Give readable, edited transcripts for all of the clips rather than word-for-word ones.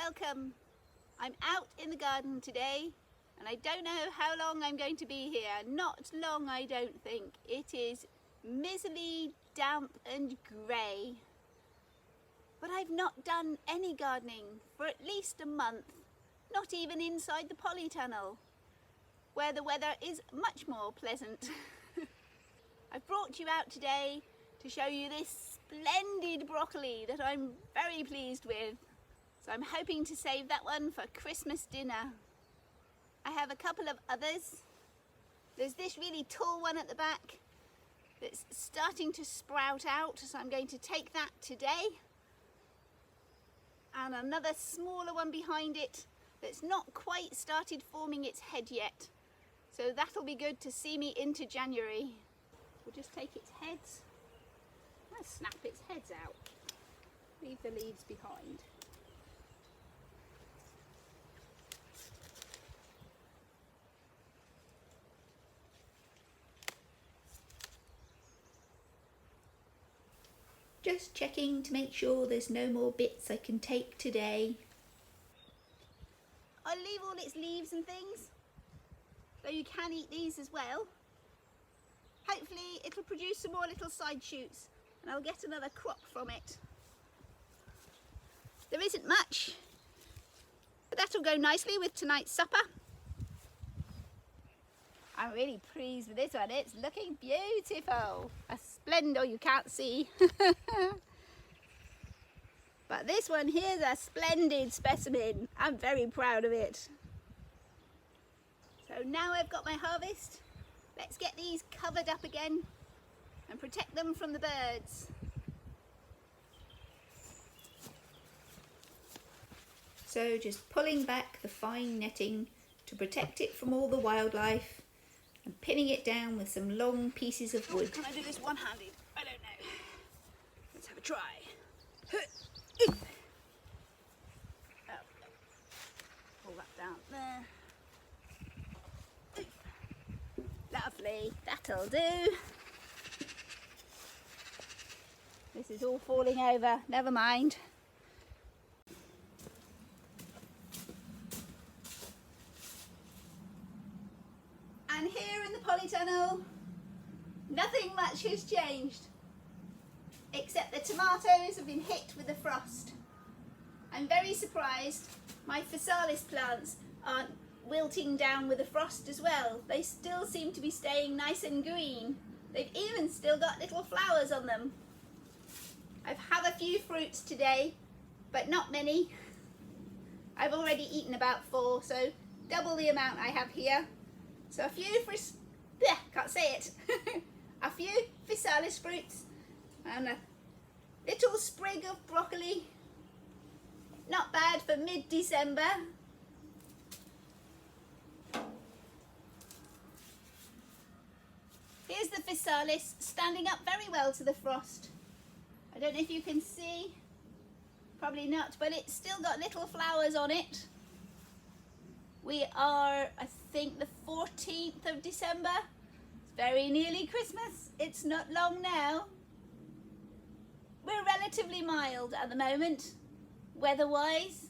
welcome. I'm out in the garden today and I don't know how long I'm going to be here. Not long, I don't think. It is miserably damp and grey. But I've not done any gardening for at least a month, not even inside the polytunnel, where the weather is much more pleasant. I've brought you out today to show you this splendid broccoli that I'm very pleased with. So I'm hoping to save that one for Christmas dinner. I have a couple of others. There's this really tall one at the back that's starting to sprout out, so I'm going to take that today. And another smaller one behind it that's not quite started forming its head yet. So that'll be good to see me into January. We'll just take its heads. I'll snap its heads out. Leave the leaves behind. Just checking to make sure there's no more bits I can take today. I'll leave all its leaves and things, so you can eat these as well. Hopefully it'll produce some more little side shoots and I'll get another crop from it. There isn't much, but that'll go nicely with tonight's supper. I'm really pleased with this one. It's looking beautiful. A splendor you can't see. But this one here's a splendid specimen. I'm very proud of it. So now I've got my harvest, let's get these covered up again and protect them from the birds. So just pulling back the fine netting to protect it from all the wildlife and pinning it down with some long pieces of wood. Can I do this one-handed? I don't know. Let's have a try. Oh, pull that down there. Lovely, that'll do. This is all falling over, never mind. And here in the polytunnel, nothing much has changed, except the tomatoes have been hit with the frost. I'm very surprised my physalis plants aren't wilting down with the frost as well. They still seem to be staying nice and green. They've even still got little flowers on them. I've had a few fruits today, but not many. I've already eaten about 4, so double the amount I have here. So a few a few physalis fruits and a little sprig of broccoli. Not bad for mid-December. Here's the physalis standing up very well to the frost. I don't know if you can see, probably not, but it's still got little flowers on it. We are, I think, the 14th of December. It's very nearly Christmas. It's not long now. We're relatively mild at the moment, weather-wise.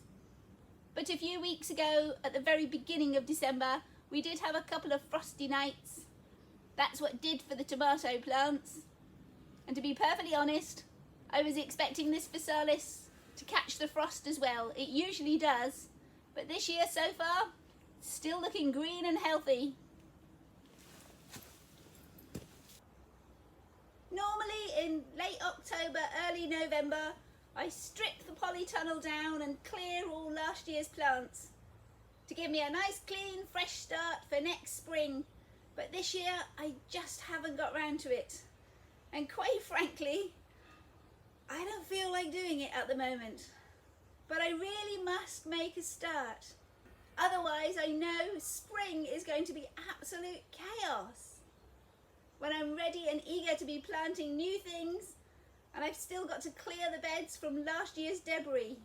But a few weeks ago, at the very beginning of December, we did have a couple of frosty nights. That's what did for the tomato plants. And to be perfectly honest, I was expecting this physalis to catch the frost as well. It usually does. But this year so far, still looking green and healthy. Normally in late October, early November, I strip the polytunnel down and clear all last year's plants to give me a nice clean fresh start for next spring. But this year I just haven't got round to it. And quite frankly, I don't feel like doing it at the moment. But I really must make a start. Otherwise, I know spring is going to be absolute chaos when I'm ready and eager to be planting new things and I've still got to clear the beds from last year's debris.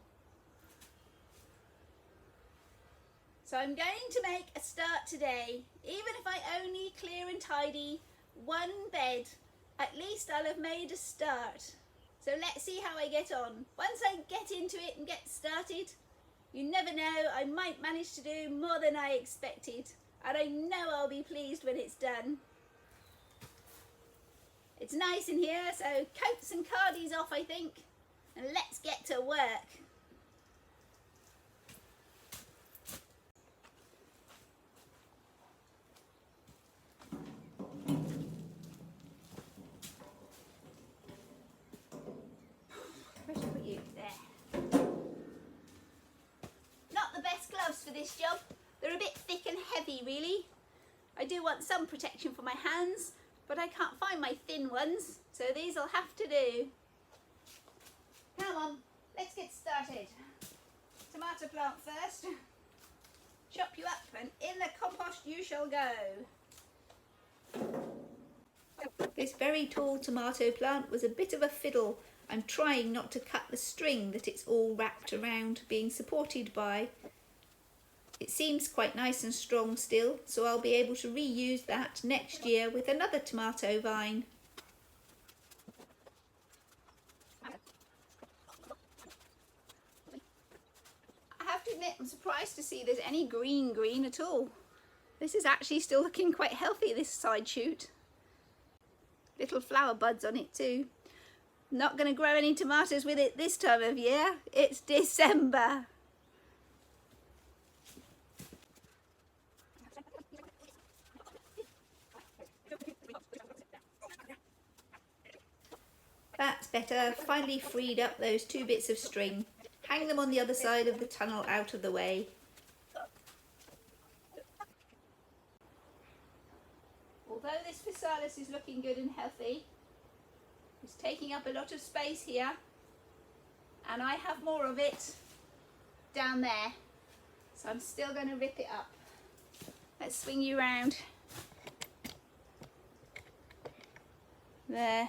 So I'm going to make a start today. Even if I only clear and tidy one bed, at least I'll have made a start. So let's see how I get on. Once I get into it and get started, You never know, I might manage to do more than I expected, and I know I'll be pleased when it's done. It's nice in here, so coats and cardies off, I think, and let's get to work. Where should I put you? There. Not the best gloves for this job. They're a bit thick and heavy, really. I do want some protection for my hands, but I can't find my thin ones, so these'll have to do. Come on, let's get started. Tomato plant first. Chop you up and in the compost you shall go. This very tall tomato plant was a bit of a fiddle. I'm trying not to cut the string that it's all wrapped around, being supported by. It seems quite nice and strong still, so I'll be able to reuse that next year with another tomato vine. I have to admit, I'm surprised to see there's any green at all. This is actually still looking quite healthy, this side shoot. Little flower buds on it too. Not going to grow any tomatoes with it this time of year. It's December. That's better. Finally freed up those 2 bits of string. Hang them on the other side of the tunnel out of the way. Although this physalis is looking good and healthy, it's taking up a lot of space here, and I have more of it down there, so I'm still going to rip it up. Let's swing you round. There.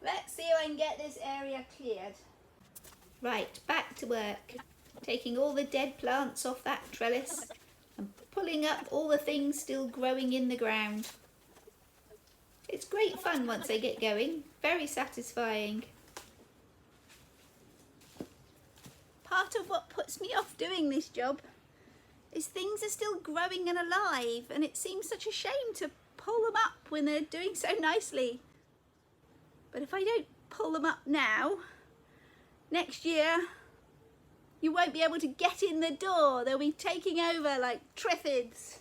Let's see if I can get this area cleared. Right, back to work. Taking all the dead plants off that trellis and pulling up all the things still growing in the ground. It's great fun once they get going, very satisfying. Part of what puts me off doing this job is things are still growing and alive, and it seems such a shame to pull them up when they're doing so nicely. But if I don't pull them up now, next year you won't be able to get in the door. They'll be taking over like triffids.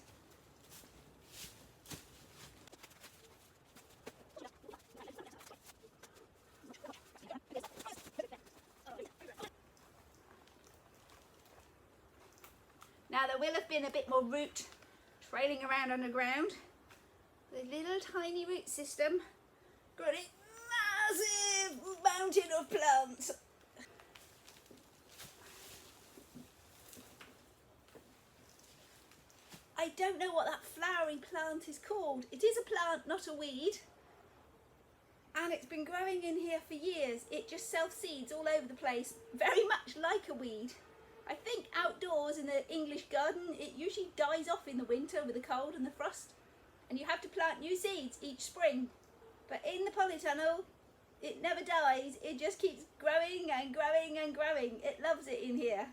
Now there will have been a bit more root trailing around underground. The little tiny root system got a massive mountain of plants. I don't know what that flowery plant is called. It is a plant, not a weed. And it's been growing in here for years. It just self-seeds all over the place, very much like a weed. I think outdoors in the English garden, it usually dies off in the winter with the cold and the frost. And you have to plant new seeds each spring. But in the polytunnel, it never dies. It just keeps growing and growing and growing. It loves it in here.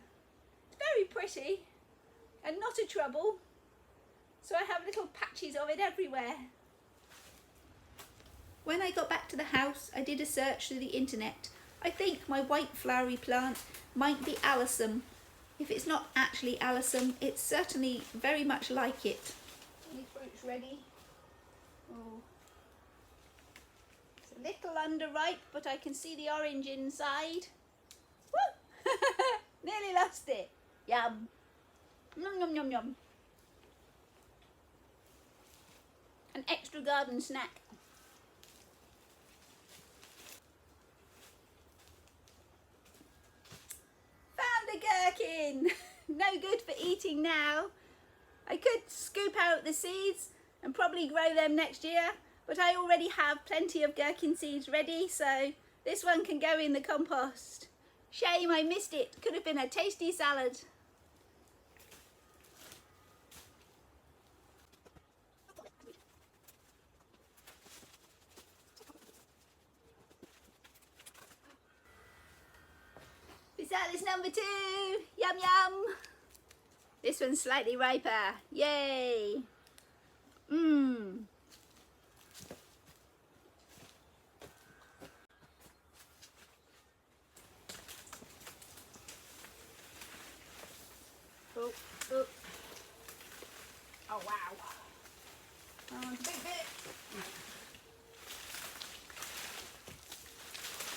It's very pretty and not a trouble. So I have little patches of it everywhere. When I got back to the house, I did a search through the internet. I think my white flowery plant might be alyssum. If it's not actually alyssum, it's certainly very much like it. Any fruits ready? Oh. It's a little underripe, but I can see the orange inside. Woo! Nearly lost it. Yum. Yum, yum, yum, yum. An extra garden snack. Found a gherkin! No good for eating now. I could scoop out the seeds and probably grow them next year, but I already have plenty of gherkin seeds ready, so this one can go in the compost. Shame I missed it. Could have been a tasty salad. Physalis number 2. Yum yum. This one's slightly riper. Yay. Mmm. Oh, oh. Oh wow. Oh, it's a big bit.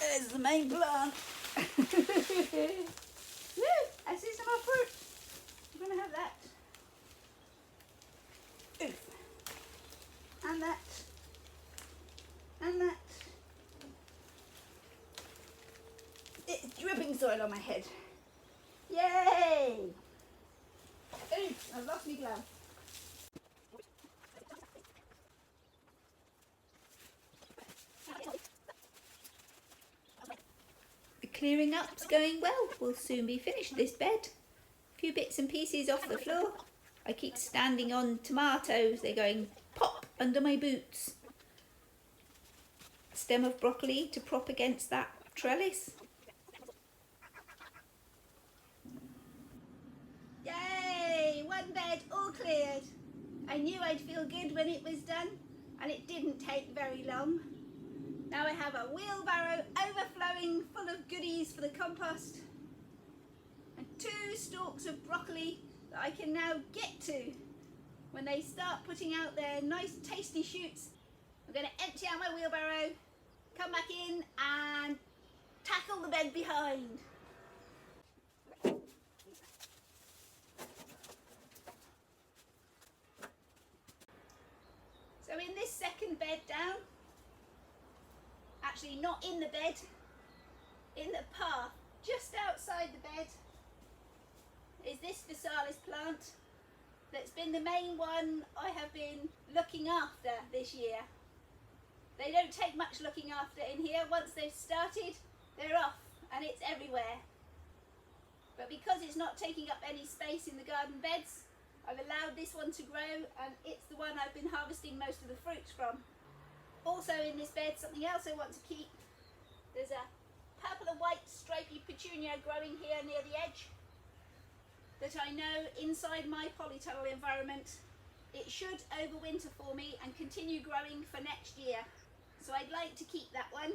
There's the main plant. Woo! I see some more fruit. I'm gonna have that. Oof. And that. And that. It's dripping soil on my head. Yay! Oof, I've lost my glove. The clearing up's going well. We'll soon be finished this bed. A few bits and pieces off the floor. I keep standing on tomatoes. They're going pop under my boots. Stem of broccoli to prop against that trellis. Yay! One bed all cleared. I knew I'd feel good when it was done, and it didn't take very long. Now I have a wheelbarrow overflowing full of goodies for the compost and 2 stalks of broccoli that I can now get to when they start putting out their nice tasty shoots. I'm going to empty out my wheelbarrow, come back in and tackle the bed behind. So in this second bed down, actually not in the bed, in the path just outside the bed, is this Physalis plant that's been the main one I have been looking after this year. They don't take much looking after in here. Once they've started, they're off and it's everywhere. But because it's not taking up any space in the garden beds, I've allowed this one to grow, and it's the one I've been harvesting most of the fruits from. Also in this bed, something else I want to keep. There's a purple and white stripy petunia growing here near the edge that I know inside my polytunnel environment it should overwinter for me and continue growing for next year. So I'd like to keep that one.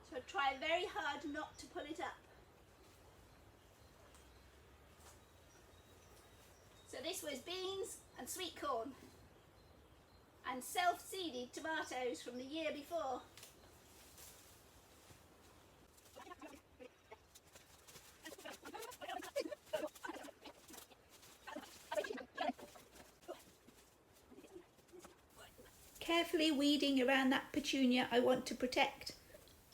So I'd try very hard not to pull it up. So this was beans and sweet corn and self-seeded tomatoes from the year before. Carefully weeding around that petunia I want to protect,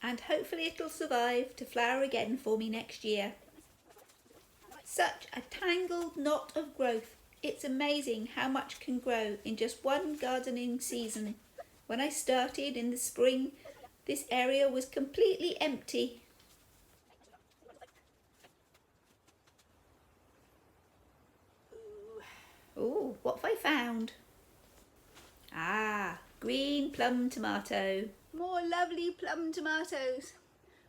and hopefully it'll survive to flower again for me next year. Such a tangled knot of growth. It's amazing how much can grow in just one gardening season. When I started in the spring, this area was completely empty. Ooh, what have I found? Ah, green plum tomato. More lovely plum tomatoes.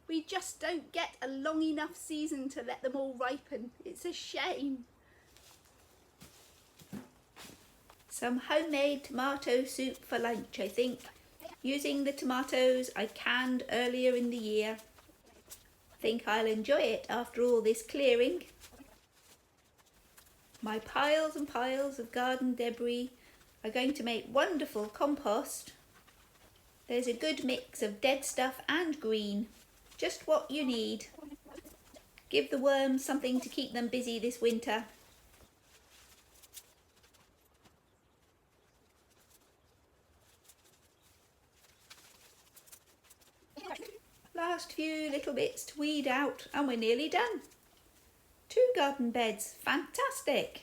We just don't get a long enough season to let them all ripen. It's a shame. Some homemade tomato soup for lunch, I think, using the tomatoes I canned earlier in the year. Think I'll enjoy it after all this clearing. My piles and piles of garden debris are going to make wonderful compost. There's a good mix of dead stuff and green. Just what you need. Give the worms something to keep them busy this winter. Last few little bits to weed out and we're nearly done. 2 garden beds, fantastic!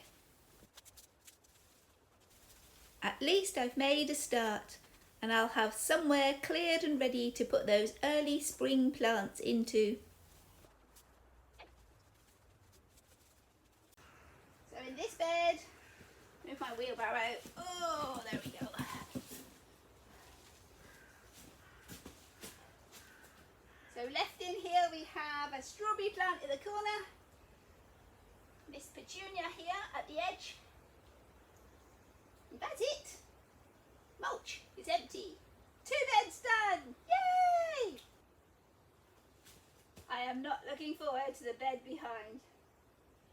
At least I've made a start, and I'll have somewhere cleared and ready to put those early spring plants into. So in this bed, move my wheelbarrow. Oh, there we go. So left in here we have a strawberry plant in the corner, this petunia here at the edge. And that's it. Mulch is empty. 2 beds done! Yay! I am not looking forward to the bed behind.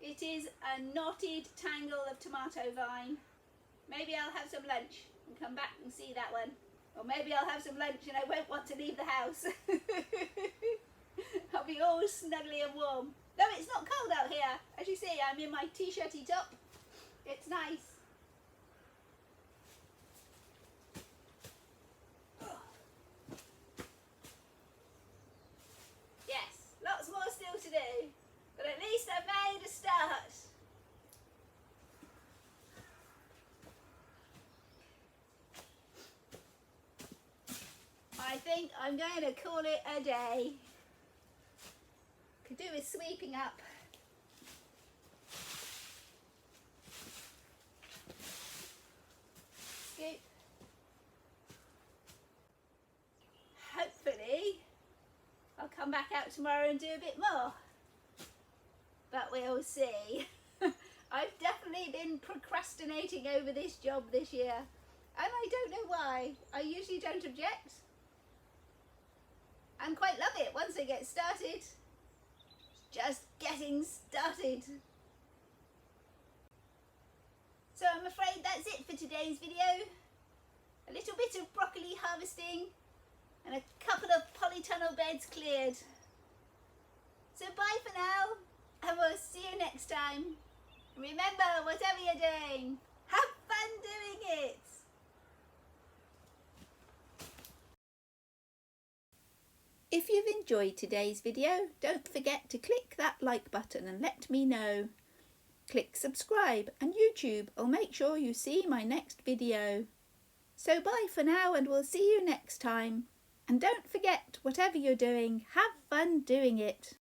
It is a knotted tangle of tomato vine. Maybe I'll have some lunch and come back and see that one. Or maybe I'll have some lunch and I won't want to leave the house. I'll be all snuggly and warm. No, it's not cold out here. As you see, I'm in my t-shirty top. It's nice. Yes, lots more still to do. But at least I've made a start. I think I'm going to call it a day. Could do with sweeping up. Scoop. Hopefully I'll come back out tomorrow and do a bit more. But we'll see. I've definitely been procrastinating over this job this year. And I don't know why. I usually don't object. And quite love it once I get started. Just getting started. So I'm afraid that's it for today's video. A little bit of broccoli harvesting and a couple of polytunnel beds cleared. So bye for now, and we'll see you next time. Remember, whatever you're doing, have fun doing it. If you've enjoyed today's video, don't forget to click that like button and let me know. Click subscribe and YouTube will make sure you see my next video. So bye for now, and we'll see you next time. And don't forget, whatever you're doing, have fun doing it.